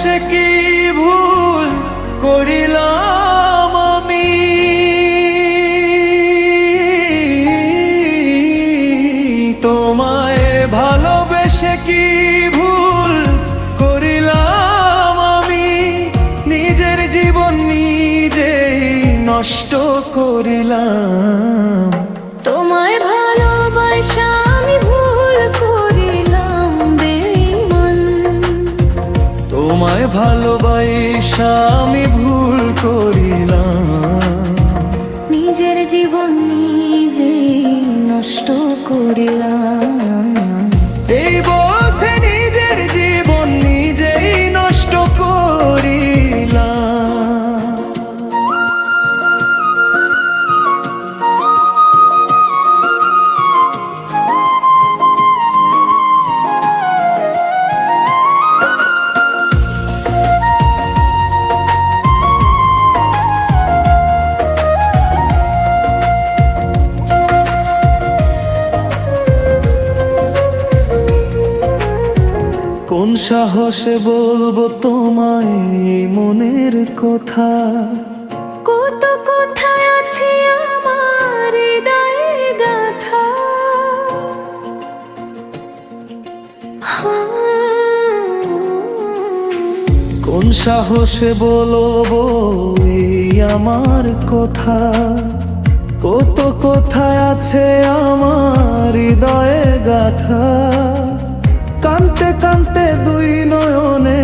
বেশে কি ভুল করিলাম আমি, তোমায় ভালোবেসে কি ভুল করিলাম আমি, নিজের জীবন নিজেই নষ্ট করিলাম। তোমায় ভালোবাসা আমি ভুল করিলাম বেঈমান, তোমায় ভালোবাসা আমি ভুল করিলাম। নিজের জীবন নিজেই নষ্ট করিলাম। এই বসে নিজের জীবন নিজেই নষ্ট করিলাম। কোন সাহসে বলবো তোমায় এই মনের কথা, কত কোথায় আছে আমার হৃদয়ে গাথা। কোন সাহসে বলবো এই আমার কথা, কত কোথায় আছে আমার হৃদয়ে গাথা। কানতে কানতে দুই নয়নে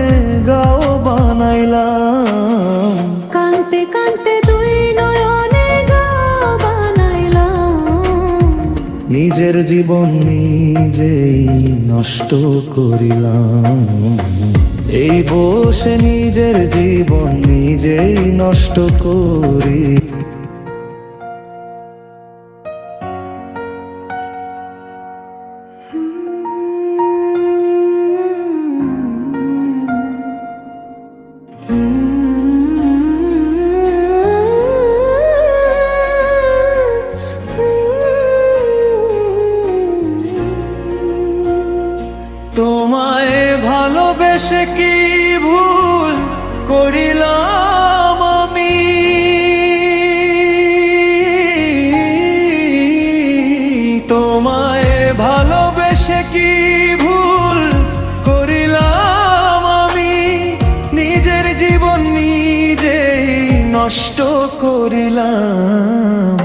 গাও বানাইলাম, কানতে কানতে দুই নয়নে গাও বানাইলাম। নিজের জীবন নিজেই নষ্ট করিলাম। এই বসে নিজের জীবন নিজেই নষ্ট করি। তোমায় ভালোবেসে কি ভুল করিলাম আমি, তোমায় ভালোবেসে কি ভুল করিলাম আমি, নিজের জীবন নিজেই নষ্ট করিলাম।